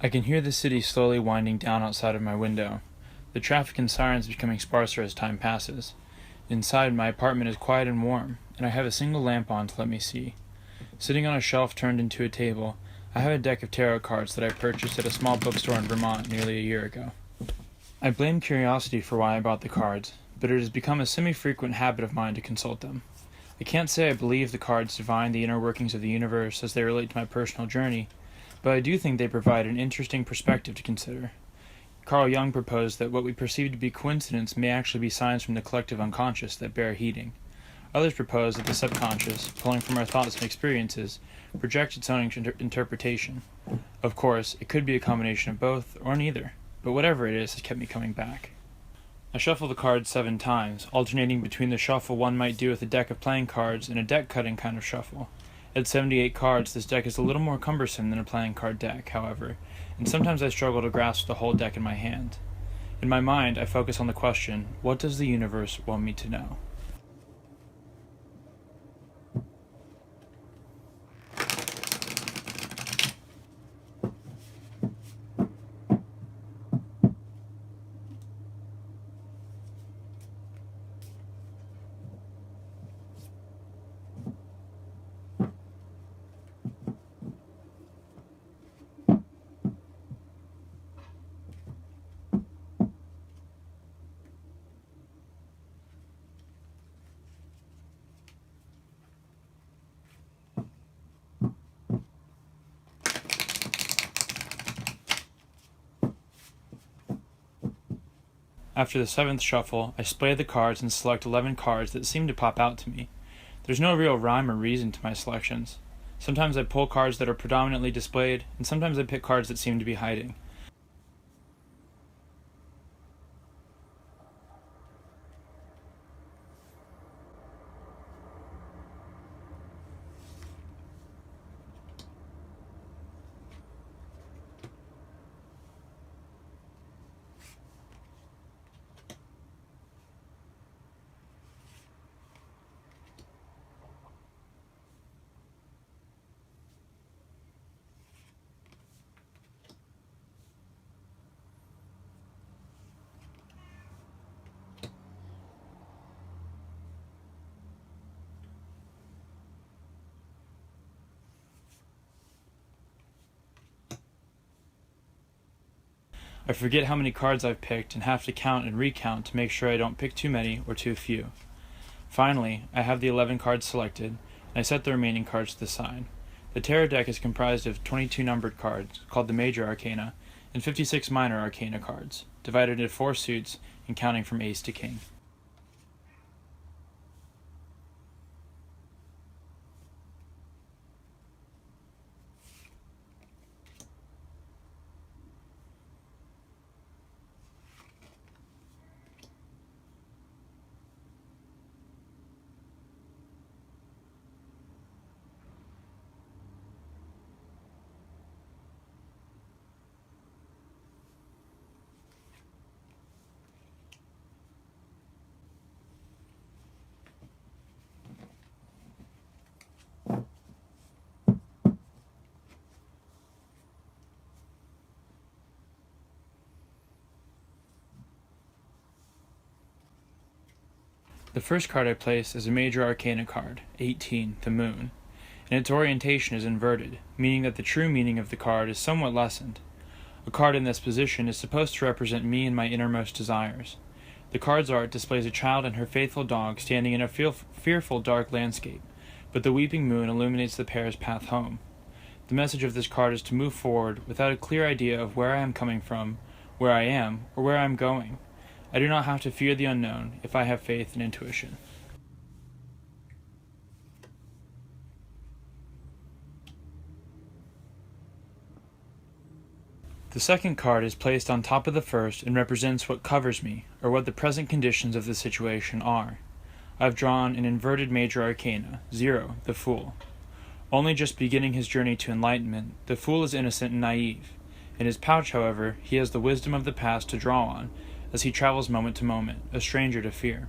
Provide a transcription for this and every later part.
I can hear the city slowly winding down outside of my window. The traffic and sirens becoming sparser as time passes. Inside, my apartment is quiet and warm, and I have a single lamp on to let me see. Sitting on a shelf turned into a table, I have a deck of tarot cards that I purchased at a small bookstore in Vermont nearly a year ago. I blame curiosity for why I bought the cards, but it has become a semi-frequent habit of mine to consult them. I can't say I believe the cards divine the inner workings of the universe as they relate to my personal journey, but I do think they provide an interesting perspective to consider. Carl Jung proposed that what we perceive to be coincidence may actually be signs from the collective unconscious that bear heeding. Others propose that the subconscious, pulling from our thoughts and experiences, projects its own interpretation. Of course, it could be a combination of both, or neither, but whatever it is has kept me coming back. I shuffle the cards 7 times, alternating between the shuffle one might do with a deck of playing cards and a deck-cutting kind of shuffle. At 78 cards, this deck is a little more cumbersome than a playing card deck, however, and sometimes I struggle to grasp the whole deck in my hand. In my mind, I focus on the question, what does the universe want me to know? After the 7th shuffle, I splay the cards and select 11 cards that seem to pop out to me. There's no real rhyme or reason to my selections. Sometimes I pull cards that are predominantly displayed, and sometimes I pick cards that seem to be hiding. I forget how many cards I've picked and have to count and recount to make sure I don't pick too many or too few. Finally, I have the 11 cards selected, and I set the remaining cards to the side. The tarot deck is comprised of 22 numbered cards, called the Major Arcana, and 56 Minor Arcana cards, divided into 4 suits and counting from Ace to King. The first card I place is a Major Arcana card, 18, the Moon, and its orientation is inverted, meaning that the true meaning of the card is somewhat lessened. A card in this position is supposed to represent me and my innermost desires. The card's art displays a child and her faithful dog standing in a fearful dark landscape, but the weeping moon illuminates the pair's path home. The message of this card is to move forward without a clear idea of where I am coming from, where I am, or where I am going. I do not have to fear the unknown if I have faith and intuition. The second card is placed on top of the first and represents what covers me, or what the present conditions of the situation are. I've drawn an inverted Major Arcana, 0, the Fool. Only just beginning his journey to enlightenment, the Fool is innocent and naive. In his pouch, however, he has the wisdom of the past to draw on, as he travels moment to moment, a stranger to fear.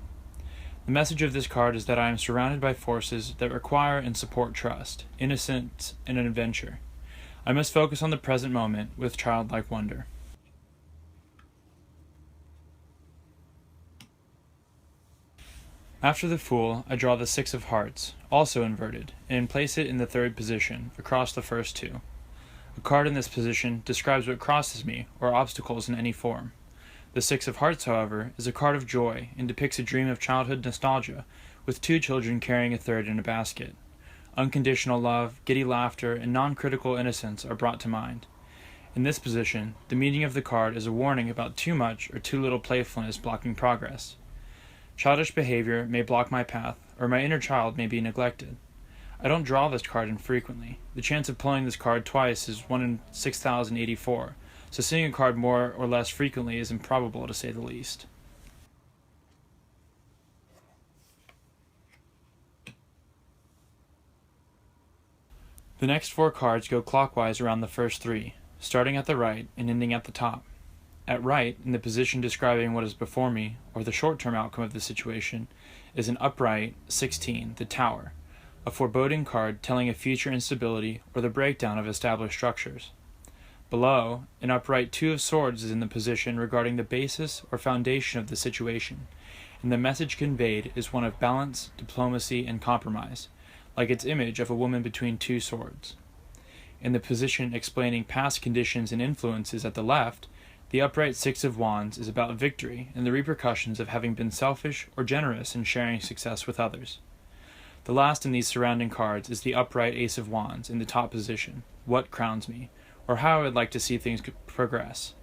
The message of this card is that I am surrounded by forces that require and support trust, innocence, and an adventure. I must focus on the present moment with childlike wonder. After the Fool, I draw the Six of Hearts, also inverted, and place it in the third position, across the first two. A card in this position describes what crosses me, or obstacles in any form. The Six of Hearts, however, is a card of joy and depicts a dream of childhood nostalgia, with two children carrying a third in a basket. Unconditional love, giddy laughter, and non-critical innocence are brought to mind. In this position, the meaning of the card is a warning about too much or too little playfulness blocking progress. Childish behavior may block my path, or my inner child may be neglected. I don't draw this card infrequently. The chance of pulling this card twice is 1 in 6,084, so seeing a card more or less frequently is improbable to say the least. The next 4 cards go clockwise around the first 3, starting at the right and ending at the top. At right, in the position describing what is before me, or the short-term outcome of the situation, is an upright 16, the Tower, a foreboding card telling of future instability or the breakdown of established structures. Below, an upright 2 of Swords is in the position regarding the basis or foundation of the situation, and the message conveyed is one of balance, diplomacy, and compromise, like its image of a woman between 2 swords. In the position explaining past conditions and influences at the left, the upright 6 of Wands is about victory and the repercussions of having been selfish or generous in sharing success with others. The last in these surrounding cards is the upright Ace of Wands in the top position, what crowns me, or how I would like to see things progress.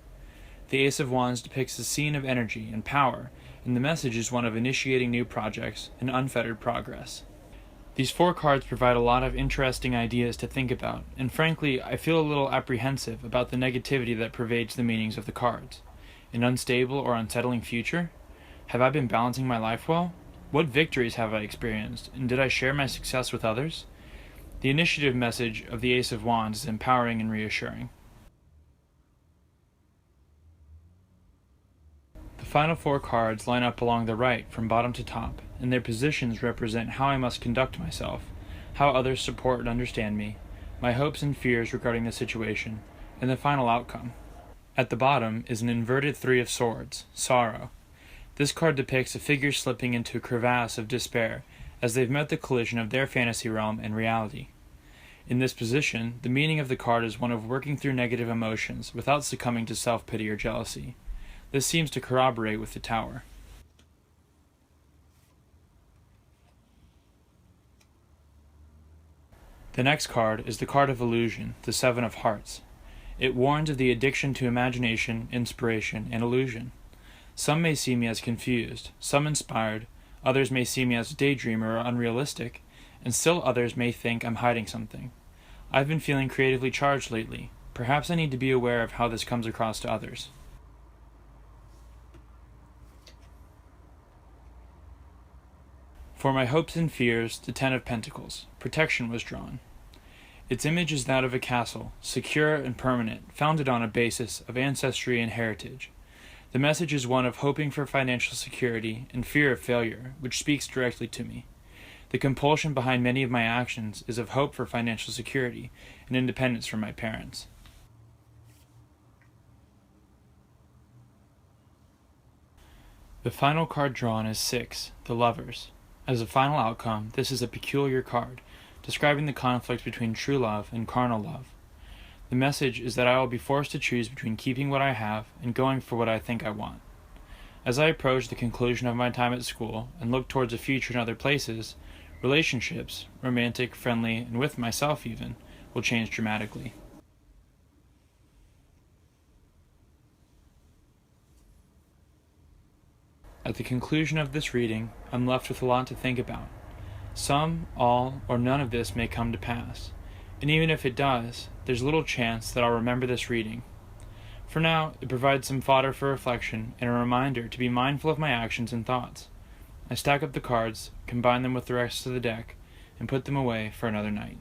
The Ace of Wands depicts a scene of energy and power, and the message is one of initiating new projects and unfettered progress. These 4 cards provide a lot of interesting ideas to think about, and frankly, I feel a little apprehensive about the negativity that pervades the meanings of the cards. An unstable or unsettling future? Have I been balancing my life well? What victories have I experienced, and did I share my success with others? The initiative message of the Ace of Wands is empowering and reassuring. The final 4 cards line up along the right from bottom to top, and their positions represent how I must conduct myself, how others support and understand me, my hopes and fears regarding the situation, and the final outcome. At the bottom is an inverted 3 of Swords, Sorrow. This card depicts a figure slipping into a crevasse of despair as they've met the collision of their fantasy realm and reality. In this position, the meaning of the card is one of working through negative emotions without succumbing to self-pity or jealousy. This seems to corroborate with the Tower. The next card is the card of illusion, the 7 of Hearts. It warns of the addiction to imagination, inspiration, and illusion. Some may see me as confused, some inspired, others may see me as a daydreamer or unrealistic, and still others may think I'm hiding something. I've been feeling creatively charged lately. Perhaps I need to be aware of how this comes across to others. For my hopes and fears, the 10 of Pentacles, protection was drawn. Its image is that of a castle, secure and permanent, founded on a basis of ancestry and heritage. The message is one of hoping for financial security and fear of failure, which speaks directly to me. The compulsion behind many of my actions is of hope for financial security and independence from my parents. The final card drawn is 6, the Lovers. As a final outcome, this is a peculiar card, describing the conflict between true love and carnal love. The message is that I will be forced to choose between keeping what I have and going for what I think I want. As I approach the conclusion of my time at school and look towards a future in other places, relationships, romantic, friendly, and with myself even, will change dramatically. At the conclusion of this reading, I'm left with a lot to think about. Some, all, or none of this may come to pass, and even if it does, there's little chance that I'll remember this reading. For now, it provides some fodder for reflection and a reminder to be mindful of my actions and thoughts. I stack up the cards, combine them with the rest of the deck, and put them away for another night.